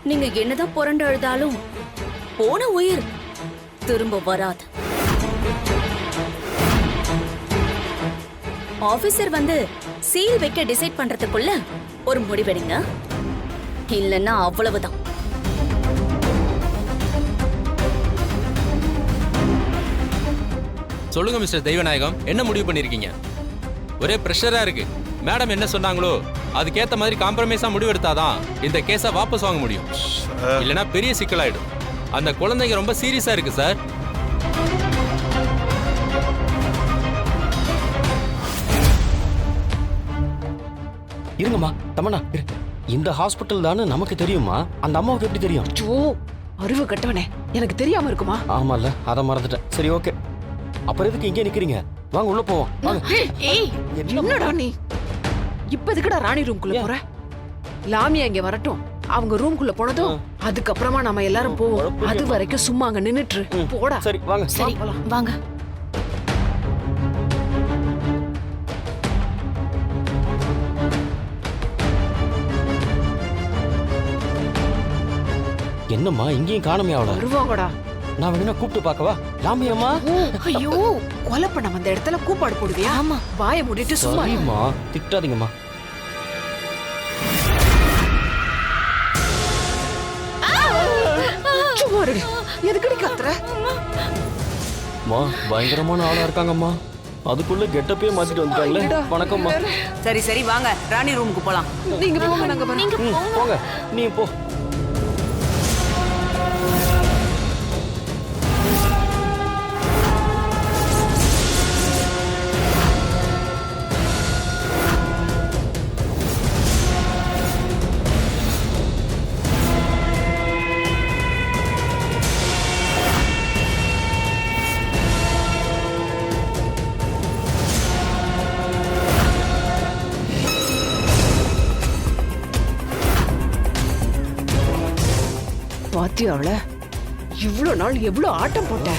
நீங்க என்னதான் புரண்டு அழுதாலும் போன உயிர் திரும்ப வராது. ஆபீசர் வந்து சீல் வைக்க டிசைட் பண்றதுக்குள்ள ஒரு முடிவெடுங்க, இல்லன்னா அவ்வளவுதான். சொல்லுங்க மிஸ்டர் தெய்வநாயகம், என்ன முடிவு பண்ணிருக்கீங்க? ஒரே பிரஷரா இருக்கு. மேடம் என்ன சொன்னாங்களோ அதுக்கேத்த மாதிரி காம்ப்ரமைஸா முடிவெடுத்தாதான் இந்த கேஸை வாபஸ் வாங்க முடியும். இல்லனா பெரிய சிக்கலாயிடும். அந்த குழந்தைங்க ரொம்ப சீரியஸா இருக்கு சார். இருங்கம்மா, தமன்னா இந்த ஹாஸ்பிட்டல் தானே நமக்கு தெரியுமா? அந்த அம்மாவுக்கு எப்படி தெரியும்? ஓ, அறிவு கட்டவனே, எனக்கு தெரியாம இருக்குமா? ஆமால, அத மறந்துட்டேன். சரி, ஓகே. அப்புறம் எதுக்கு இங்கே நிக்கிறீங்க? வாங்க உள்ள போவோம். வாங்க. ஏய், என்னடா நீ இப்ப எதுக்குடா ராணி ரூம்குள்ள போற? லாமியா இங்க வரட்டும், அவங்க ரூம்குள்ள போனதும் அதுக்கப்புறமா நாம எல்லாரும் போவோம். அது வரைக்கும் சும்மா அங்க நின்னுட்டு போடா. சரி வாங்க. சரி வாங்க. என்னம்மா இங்கேயும் காணமே அவள? வருவாங்கடா. நான் வேணா கூப்பிட்டு பார்க்கவா? லாமியம்மா. ஐயோ, கொலை பண்ண வந்த இடத்துல கூப்பாடு போடுவியா? ஆமா. வாயை மூடிட்டு சும்மா இரு. சரிம்மா, திட்டாதீங்கம்மா. சும்மா இரு. எதுக்குடி கத்துற? அம்மா, பயங்கரமான ஆளா இருக்காங்கம்மா. அதுக்குள்ள கெட்டப்பே மாத்திட்டு வந்துட்டாங்களே. வணக்கம்மா. சரி சரி வாங்க, ராணி ரூமுக்கு போலாம். நீங்க போங்க, நாங்க வரோம். போங்க, நீ போ. பாத்தியாவள, இவ்ளோ நாள் எவ்ளோ ஆட்டம் போட்ட.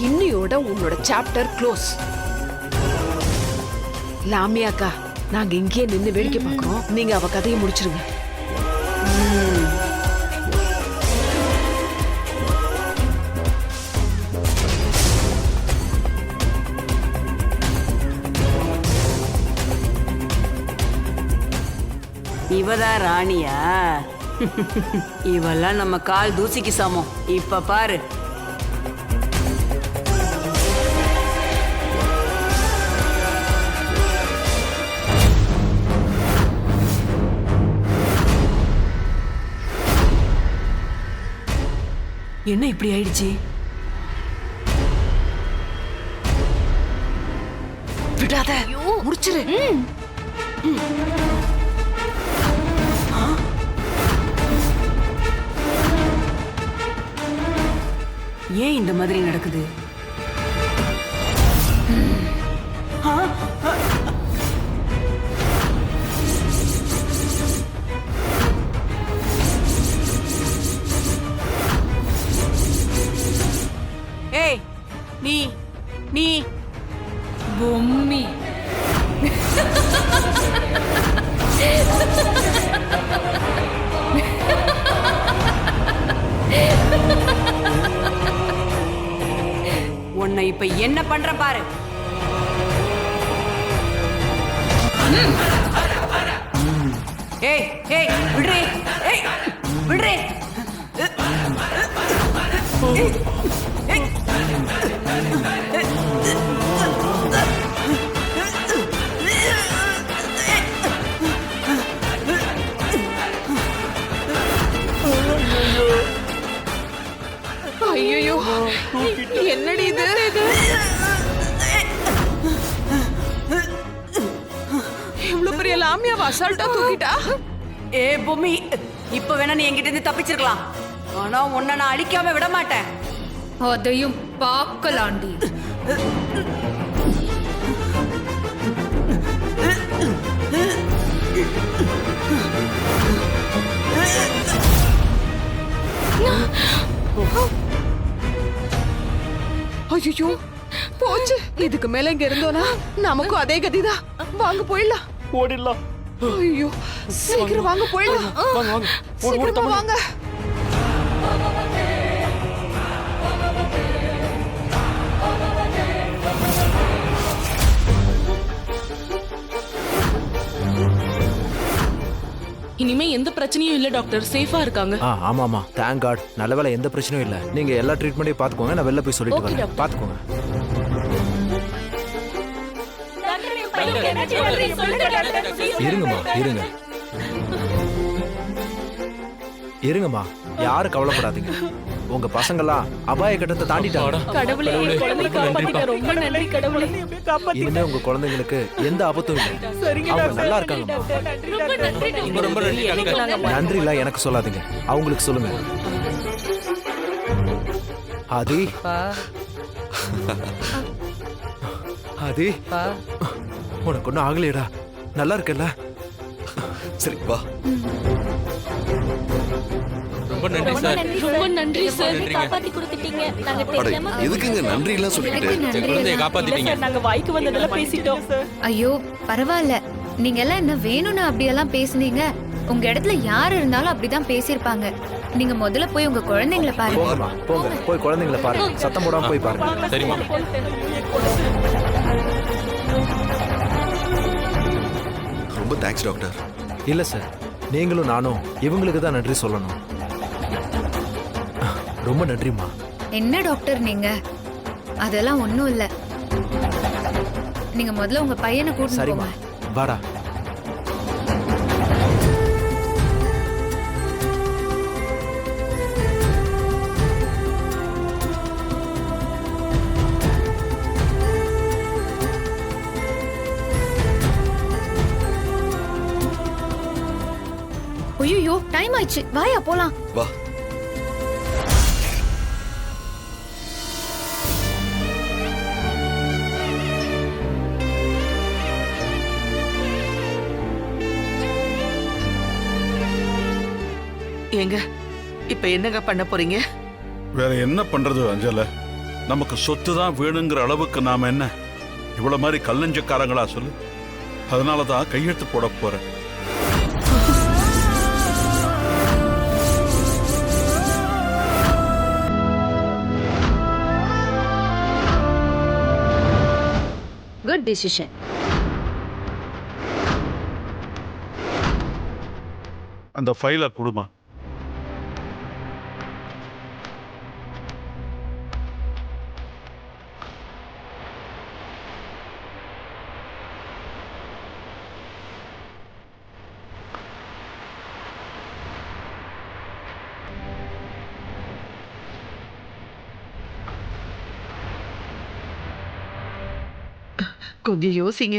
இன்னையோட உன்னோட சாப்டர் க்ளோஸ். லாமியாக்கா, நாங்க இங்கேயே நின்னு வேடிக்கை பார்க்கறோம். நீங்க அவ கதையை முடிச்சிருங்க. இவதான் ராணியா? இவெல்லாம் நம்ம கால் தூசிக்கு சமம். இப்ப பாரு. என்ன இப்படி ஆயிடுச்சு? விடாத, முடிச்சிரு. ஏன் இந்த மாதிரி நடக்குது? ஏய், நீ பொம்மி. உன்னை இப்ப என்ன பண்ற பாரு. ஏய் ஏய், விடுறே. ஏய், விடுறே. ஐயோ, என்னடி இது? இவ்வளவு பெரிய லாமியாவை அசால்ட்டா தூக்கிட்டா. ஏ பொம்மி, இப்ப வேணா நீ என்கிட்ட இருந்து தப்பிச்சிருக்கலாம். ஆனா உன்னை நான் அழிக்காம விட மாட்டேன். அதையும் பார்க்கலாண்டி. ஐயோ, போச்சு. இதுக்கு மேல இங்க இருந்தோனா நமக்கும் அதே கதிதான். வாங்க போயிடலாம். ஓடிடலாம். ஐயோ, சீக்கிரம் வாங்க போயிடலாம். வாங்க வாங்க. சீக்கிரமா வாங்க. இனிமே எந்த பிரச்சனையும் இல்ல டாக்டர், சேஃபா இருக்காங்க. ஆமாமா, தேங்க் காட். நல்ல வேளை எந்த பிரச்சனையும் இல்ல. நீங்க எல்லா ட்ரீட்மெண்ட்டையும் பாத்துக்கோங்க, நான் வெளில போய் சொல்லிட்டு Okay, வரேன். doctor. பாத்துக்கோங்க. இருங்கம்மா, இருங்கம்மா, யாரும் கவலைப்படாதீங்க. உங்க பசங்கெல்லாம் அபாய கட்டத்தை தாண்டிட்டாங்க. கடவுளே, என் குழந்தையை காப்பாத்திட்ட. ரொம்ப நன்றி கடவுளே. இனிமே உங்க குழந்தைங்களுக்கு எந்த ஆபத்தும் இல்லை. அவங்க நல்லா இருக்காங்கம்மா. ரொம்ப நன்றி ரொம்ப ரொம்ப நன்றி டாக்டர். நன்றில எனக்கு சொல்லாதீங்க, அவங்களுக்கு சொல்லுங்க. ஆதி, ஆதி, உனக்கு ஒன்றும் ஆகலையடா, நல்லா இருக்கல்ல? சரி வா. ரொம்ப நன்றி சார். ரொம்ப நன்றி சார். காப்பாத்தி கொடுத்துட்டீங்க. நாங்க அட தெரியாம எதுக்குங்க நன்றி எல்லாம் சொல்லிட்டு? என் குழந்தைய காப்பாத்திட்டீங்க. நாங்க வாய்க்கு வந்ததெல்லாம் பேசிட்டோம். ஐயோ பரவாயில்ல, நீங்க எல்லாம் என்ன வேணும்னு அப்படியெல்லாம் பேசுனீங்க. உங்க இடத்துல யார் இருந்தாலும் அப்படிதான் பேசியிருப்பாங்க. நீங்க முதல்ல போய் உங்க குழந்தைங்களை பாருங்க. போங்கம்மா, போங்க, போய் குழந்தைங்களை பாருங்க. சத்தம் போடாம போய் பாருங்க. சரிம்மா. ரொம்ப தேங்க்ஸ் டாக்டர். இல்ல சார், நீங்களும் நானும் இவங்களுக்கு தான் நன்றி சொல்லணும். ரொம்ப நன்றிம்மா. என்ன டாக்டர் நீங்க, அதெல்லாம் ஒண்ணும் இல்ல. நீங்க முதல்ல உங்க பையனை கூட்டிட்டு சரிம்மா, போங்க. வாடா. ஐயோ டைம் ஆயிடுச்சு, வாயா போலாம். வா. ஏங்க இப்ப என்னங்க பண்ண போறீங்க? வேற என்ன பண்றது அஞ்சல? நமக்கு சொத்து தான் வேணுங்கிற அளவுக்கு நாம என்ன இவ்வளவு மாதிரி கல்லஞ்சக்காரங்களா சொல்லு? அதனாலதான் கையெழுத்து போட போறேன். Good decision. அந்த ஃபைலை கொடுமா. கொஞ்சம் யோசிங்க.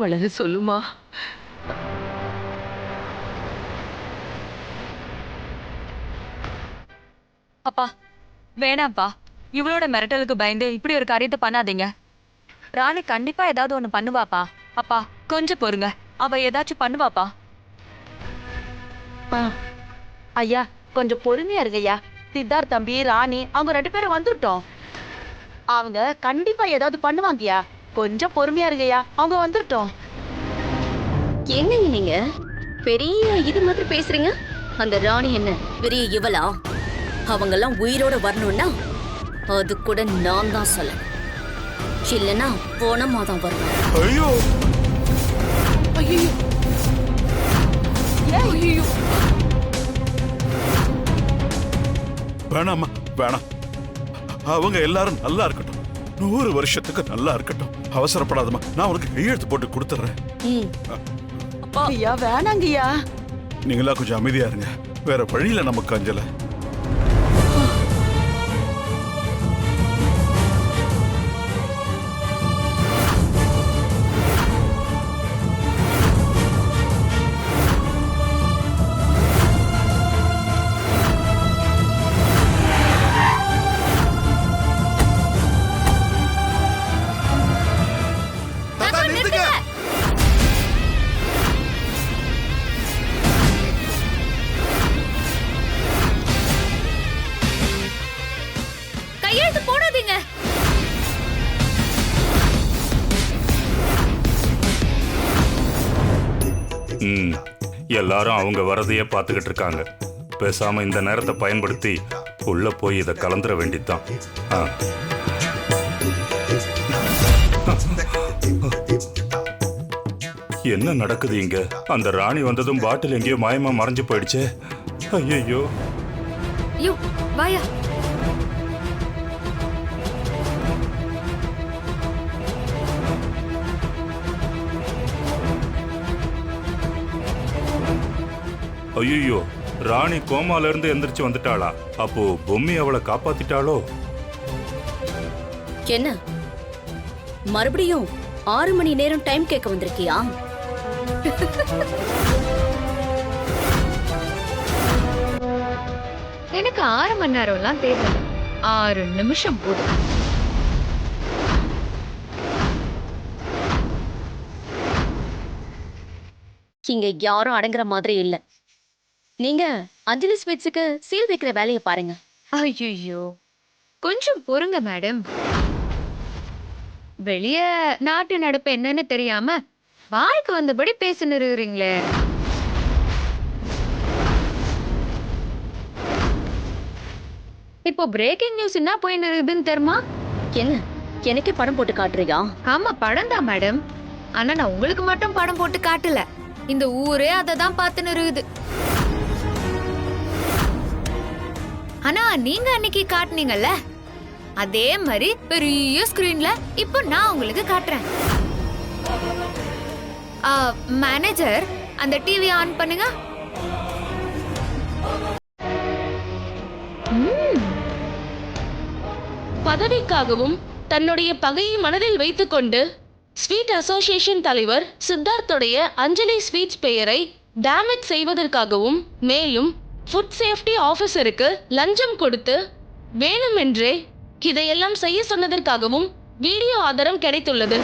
வளர சொல்லுமா. அப்பா வேணாம்ப்பா, இவளோட மிரட்டலுக்கு பயந்து இப்படி ஒரு காரியத்தை பண்ணாதீங்க. ராணி கண்டிப்பா ஏதாவது ஒண்ணு பண்ணுவாப்பா. அப்பா கொஞ்சம் பொறுங்க, அவ ஏதாச்சும் பண்ணுவாப்பா. ஐயா கொஞ்சம் பொறுமையா இருங்கய்யா. சித்தார்த் தம்பி, ராணி அவங்க 2 பேரும் வந்துட்டோம். அவங்க கண்டிப்பா ஏதாவது பண்ணுவாங்கய்யா. கொஞ்சம் பொறுமையா இருங்கய்யா, அவங்க வந்துட்டோம். என்னங்க நீங்க பெரிய இது மாதிரி பேசுறீங்க? அந்த ராணி என்ன பெரிய இவளா? அவங்கெல்லாம் உயிரோட வரணும்னா அது கூட நான் தான் சொல்ல, இல்லைன்னா போன மாதம் வரணும். ஐயோ ஐயோ ஐயோ, வேணாமா, வேணாம். அவங்க எல்லாரும் நல்லா இருக்கட்டும், 100 வருஷத்துக்கு நல்லா இருக்கட்டும். அவசரப்படாதமா, நான் உனக்கு கையெழுத்து போட்டு கொடுத்துறேன். ஐயா வேணாங்கய்யா. நீங்களா கொஞ்சம் அமைதியா இருங்க, வேற வழியில நமக்கு அஞ்சல. கையெழுத்து போடாதீங்க. எல்லாரும் அவங்க வரதையே பார்த்துக்கிட்டு இருக்காங்க. பேசாம இந்த நேரத்தை பயன்படுத்தி உள்ள போய் இதை கலந்துர வேண்டித்தான். என்ன நடக்குது இங்க? அந்த ராணி வந்ததும் பாட்டில் எங்கேயோ மாயமா மறைஞ்சு போயிடுச்சே. ஐயோ ஐயோ வாயா. ஐயோ, ராணி கோமால இருந்து எந்திரிச்சு வந்துட்டாளா? அப்போ பொம்மி அவளை காப்பாத்திட்டாளோ? என்ன மறுபடியும் 6 மணி நேரம் டைம் கேட்க வந்திருக்கியா? எனக்கு 6 மணி நேரம்லாம் தேவை, 6 நிமிஷம் போதும். இங்க யாரும் அடங்குற மாதிரி இல்ல. நீங்க அஞ்சலி ஸ்வீட்ஸுக்கு சீல் வைக்கிற வேலையை பாருங்க. ஐயோ கொஞ்சம் பொறுங்க மேடம். வெளிய நாட்டு நடப்பு என்னன்னு தெரியாம வாய்க்கு வந்தபடி பேசினுறீங்களே. இப்போ பிரேக்கிங் நியூஸ் என்ன போயின்னு இருக்குதுன்னு தெரியுமா? என்ன எனக்கே படம் போட்டு காட்டுறியா? ஆமா படம் தான் மேடம். ஆனா நான் உங்களுக்கு மட்டும் படம் போட்டு காட்டல, இந்த ஊரே அதை தான் பார்த்துன்னு இருக்குது. ஆனா நீங்க அன்னைக்கு காட்டுனீங்கல்ல, அதே மாதிரி பெரிய ஸ்கிரீன்ல இப்போ நான் உங்களுக்கு காட்டுறேன். மேனேஜர் அந்த டிவி ஆன் பண்ணுங்க. பதவிக்காகவும் தன்னுடைய பகையை மனதில் வைத்துக்கொண்டு ஸ்வீட் அசோசியேஷன் தலைவர் சித்தார்த்துடைய அஞ்சலி ஸ்வீட்ஸ் பெயரை டேமேஜ் செய்வதற்காகவும் மேலும் ஃபுட் சேஃப்டி ஆஃபீஸருக்கு லஞ்சம் கொடுத்து வேணுமென்றே இதையெல்லாம் செய்ய சொன்னதற்காகவும் வீடியோ ஆதாரம் கிடைத்துள்ளது.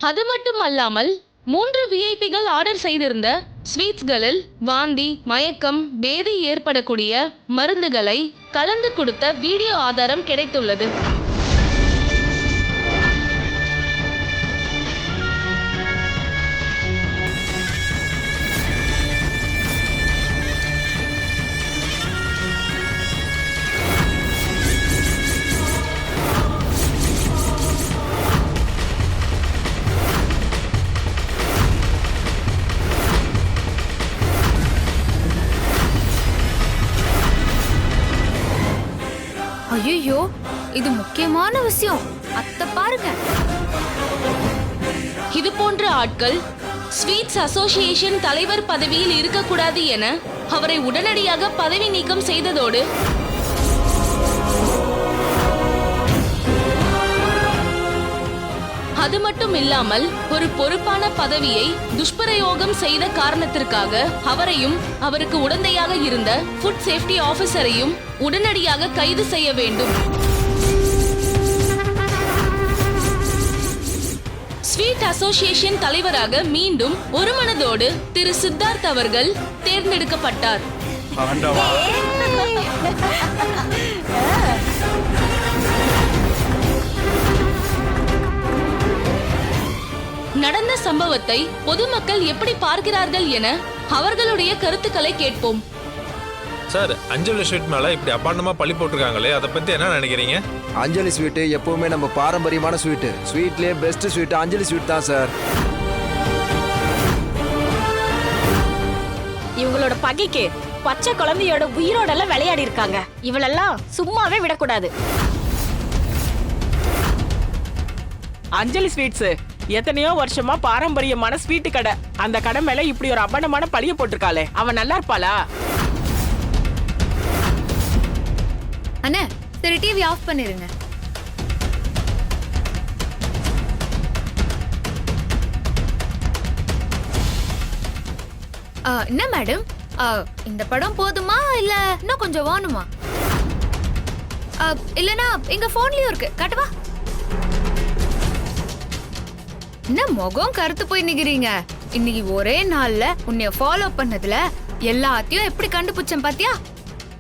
அது மட்டும் அல்லாமல் 3 விஐபிகள் ஆர்டர் செய்திருந்த ஸ்வீட்ஸ்களில் வாந்தி, மயக்கம், பேதி ஏற்படக்கூடிய மருந்துகளை கலந்து கொடுத்த வீடியோ ஆதாரம் கிடைத்துள்ளது. ஐயோ இது முக்கியமான விஷயம், அத்தை பாருங்க. இது போன்ற ஆட்கள் ஸ்வீட்ஸ் அசோசியேஷன் தலைவர் பதவியில் இருக்கக்கூடாது என அவரை உடனடியாக பதவி நீக்கம் செய்ததோடு அது மட்டும் இல்லாமல் ஒரு பொறுப்பான பதவியை துஷ்பிரயோகம் செய்த காரணத்திற்காக அவரையும் அவருக்கு உடந்தையாக இருந்த ஃபுட் சேஃப்டி ஆபீசரையும் உடனடியாக கைது செய்ய வேண்டும். ஸ்வீட் அசோசியேஷன் தலைவராக மீண்டும் ஒரு மனதோடு திரு சித்தார்த் அவர்கள் தேர்ந்தெடுக்கப்பட்டார். நடந்த சம்பவத்தை பொதுமக்கள் எப்படி பார்க்கிறார்கள் என அவர்களுடைய கருத்துக்களை கேட்போம். சார், அஞ்சலி ஸ்வீட் மேல இப்படி அபாண்டமா பழி போட்டிருக்காங்களே, அதை பத்தி என்ன நினைக்கிறீங்க? அஞ்சலி ஸ்வீட் எப்பவுமே நம்ம பாரம்பரியமான ஸ்வீட். ஸ்வீட்லயே பெஸ்ட் ஸ்வீட் அஞ்சலி ஸ்வீட் தான் சார். இவங்களோட பகைக்கு பச்சை குழந்தையோட உயிரோடெல்லாம் விளையாடி இருக்காங்க. இவளெல்லாம் சும்மாவே விடக்கூடாது. அஞ்சலி ஸ்வீட்ஸ் எத்தனையோ வருஷமா பாரம்பரியமான ஸ்வீட் கடை. அந்த கடை மேல இப்படி ஒரு அபண்டமான பழிய போட்டிருக்காளே, அவன் நல்லா இருப்பாளா? அண்ணே சரி டிவி ஆஃப் பண்ணிருங்க. என்ன மேடம், இந்த படம் போதுமா இல்ல இன்னும் கொஞ்சம் வேணுமா? இல்லனா எங்க போன்லயும் இருக்கு, காட்டுவா? என்ன முகம் கருத்து போய் நிக்கிறீங்க? இன்னைக்கு ஒரே நாள்ல உன்னைய ஃபாலோ பண்ணதுல எல்லாத்தையும் எப்படி கண்டுபிடிச்சேன் பாத்தியா?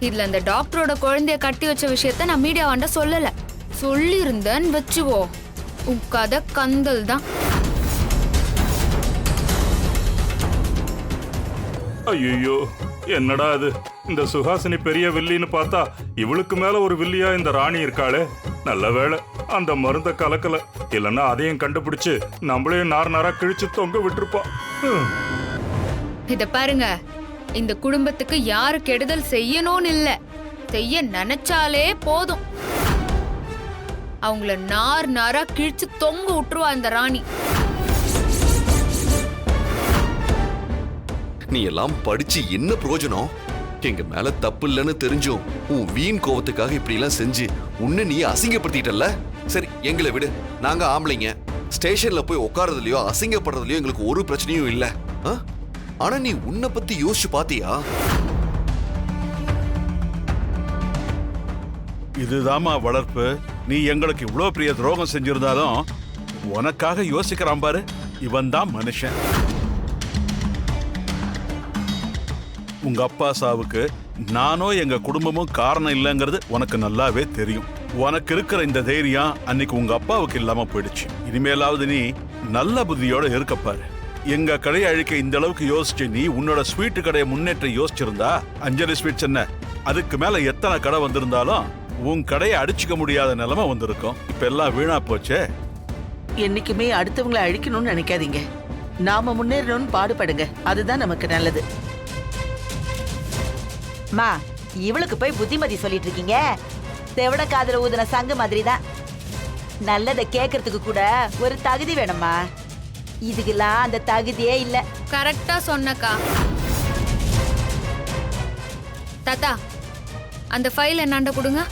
இதுல அந்த டாக்டரோட குழந்தைய கட்டி வச்ச விஷயத்த நான் மீடியாவாண்ட சொல்லல. சொல்லி இருந்தேன்னு வச்சுவோ, உன் கதை கந்தல் தான். ஐயோ, என்னடா இது? இந்த சுஹாசினி பெரிய வில்லின்னு பார்த்தா இவளுக்கு மேல ஒரு வில்லியா இந்த ராணி இருக்காளே. நல்ல வேளை அந்த மருந்த கலக்கல, இல்லைன்னா அதையும் கண்டுபிடிச்சு நம்மளே நார் நாரா கிழிச்சு தொங்க விட்டுருப்பா. இத பாருங்க, இந்த குடும்பத்துக்கு யாரு கெடுதல் செய்யணும்னு இல்ல, செய்ய நினைச்சாலே போதும் அவங்கள நார் நாரா கிழிச்சு தொங்க விட்டுருவா இந்த ராணி. நீ எல்லாம் படிச்சு என்ன பிரயோஜனம்? எங்க மேல தப்பு இல்லைன்னு தெரிஞ்சும் உன் வீண் கோவத்துக்காக இப்படி எல்லாம் செஞ்சு உன்னை நீ அசிங்கப்படுத்திட்டல்ல. சரி, எங்களை விடு, நாங்க ஆம்பளைங்க. ஸ்டேஷன்ல போய் உட்காரதுலயோ அசிங்கப்படுறதுலயோ எங்களுக்கு ஒரு பிரச்சனையும் இல்ல. ஆனா நீ உன்னை பத்தி யோசிச்சு பாத்தியா? இதுதாமா வளர்ப்பு. நீ எங்களுக்கு இவ்வளவு பெரிய துரோகம் செஞ்சிருந்தாலும் உனக்காக யோசிக்கிறான் பாரு, இவன் தான் மனுஷன். உங்க அப்பா சாவுக்கு நானோ எங்க குடும்பமும் காரணம் இல்லைங்கிறது உனக்கு நல்லாவே தெரியும். உனக்கு இருக்கிற இந்த தைரியம் அன்னைக்கு உங்க அப்பாவுக்கு இல்லாம போயிடுச்சு. இனிமேலாவது நீ நல்ல புத்தியோட இருக்கப்பாரு. எங்க கடையை அழிக்க இந்த அளவுக்கு யோசிச்சு நீ உன்னோட ஸ்வீட் கடையை முன்னேற்ற யோசிச்சிருந்தா, அஞ்சலி ஸ்வீட்ஸ் என்ன, அதுக்கு மேல எத்தனை கடை வந்திருந்தாலும் உன் கடையை அடிச்சுக்க முடியாத நிலைமை வந்திருக்கும். இப்ப எல்லாம் வீணா போச்சே. என்னைக்குமே அடுத்தவங்களை அழிக்கணும்னு நினைக்காதீங்க. நாம முன்னேறணும்னு பாடுபடுங்க, அதுதான் நமக்கு நல்லது. மா, இவளுக்கு போய் புத்திமதி சொல்லிட்டு இருக்கீங்க. செவட காதுல ஊதுன சங்கு மாதிரி தான். நல்லதை கேட்கறதுக்கு கூட ஒரு தகுதி வேணுமா? இதுக்கெல்லாம் அந்த தகுதியே இல்ல. கரெக்டா சொன்னக்கா. தாத்தா, அந்த ஃபைல் என்னாண்ட கொடுங்க.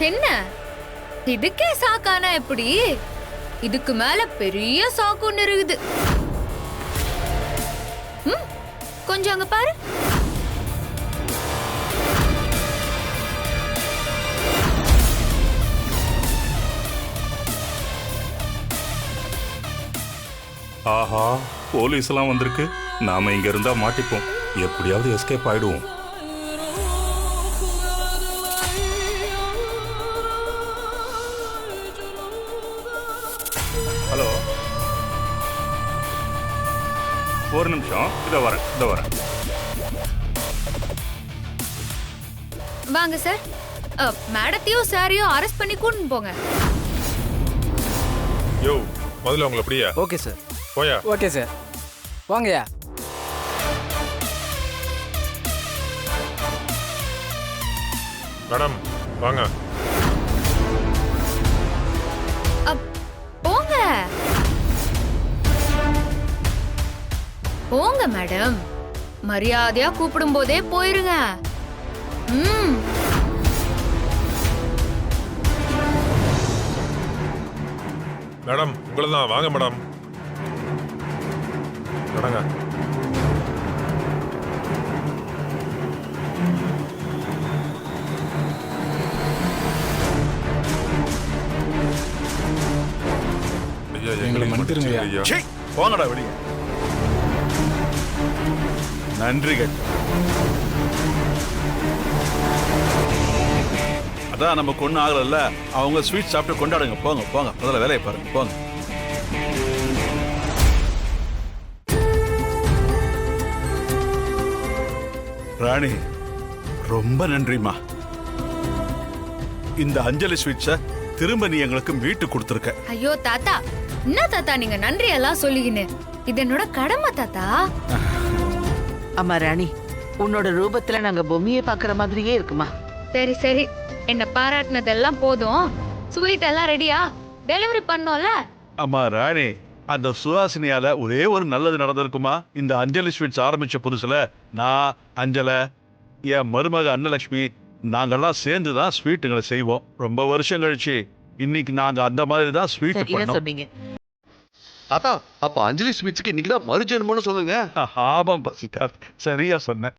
என்ன இதுக்கே சாக்கானா எப்படி? இதுக்கு மேல பெரிய சாக்கு ஒண்ணு இருக்குது. கொஞ்சம் அங்க பாரு. ஆஹா, போலீஸ் எல்லாம் வந்திருக்கு. நாம இங்க இருந்தா மாட்டிப்போம். எப்படியாவது எஸ்கேப் ஆயிடுவோம். ஹலோ, ஒரு நிமிஷம், இத வரேன். வாங்க சார். மேடத்தையும் சாரையும் அரெஸ்ட் பண்ணி கூட்டிட்டு போங்க. யோ, முதல்ல உங்களை அப்படியா? Okay sir. போயா? Okay sir. வாங்கயா. மேடம் வாங்க. போங்க போங்க மேடம். மரியாதையா கூப்பிடும் போதே போயிருங்க. மேடம் உங்களை தான். வாங்க மேடம், நடங்க. எங்களை மன்னிச்சிருங்க. போங்கடா வெளியே. நன்றி கேட்டு அதான் நமக்கு ஒன்றும் ஆகலைல்ல. அவங்க ஸ்வீட் சாப்பிட்டு கொண்டாடுங்க. போங்க போங்க, முதல்ல வேலையை பாருங்க, போங்க. ராணி, ரொம்ப நன்றிம்மா. இந்த அஞ்சலி ஸ்வீட்ஸை திரும்ப நீ எங்களுக்கு வீட்டுக்கு கொடுத்துருக்க. ஐயோ தாத்தா, என்ன தாத்தா நீங்க நன்றி எல்லாம் சொல்லிக்கின்னு? இது என்னோட கடமை தாத்தா. அம்மா ராணி, உன்னோட ரூபத்துல நாங்க பொம்மையை பாக்குற மாதிரியே இருக்குமா? சரி சரி, என்ன பாராட்டினதெல்லாம் போதும். ஸ்வீட் எல்லாம் ரெடியா? டெலிவரி பண்ணோம்ல? அம்மா ராணி, அந்த சுஹாசினியால ஒரே ஒரு நல்லது நடந்திருக்குமா? இந்த அஞ்சலி ஸ்வீட்ஸ் ஆரம்பிச்ச புதுசுல நான், அஞ்சலை, என் மருமக அன்னலட்சுமி நாங்கெல்லாம் சேர்ந்து தான் ஸ்வீட்டுங்களை செய்வோம். ரொம்ப வருஷம் கழிச்சு இன்னைக்கு நாங்க அந்த மாதிரி தான் ஸ்வீட் பண்ணோம். தாத்தா, அப்ப அஞ்சலி ஸ்வீட்ஸ்க்கு இன்னைக்கு தான் மறுஜென்மம்னு சொல்லுங்க. ஆமாம் பசிட்டார், சரியா சொன்ன.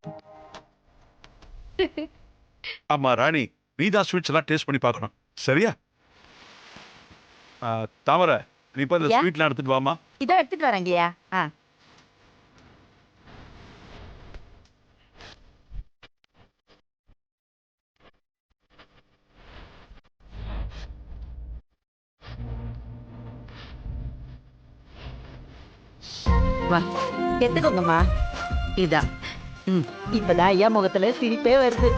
ஆமா ராணி, நீ தான் ஸ்வீட்ஸ் எல்லாம் டேஸ்ட் பண்ணி பார்க்கணும், சரியா? தாமரை, நீ இப்ப இந்த ஸ்வீட்லாம் எடுத்துட்டு வாமா. இதோ எடுத்துட்டு வரேங்கய்யா. எடுத்துக்கோங்கம்மா. இதான் இப்பதான் ஐயா முகத்துல சிரிப்பே வருது.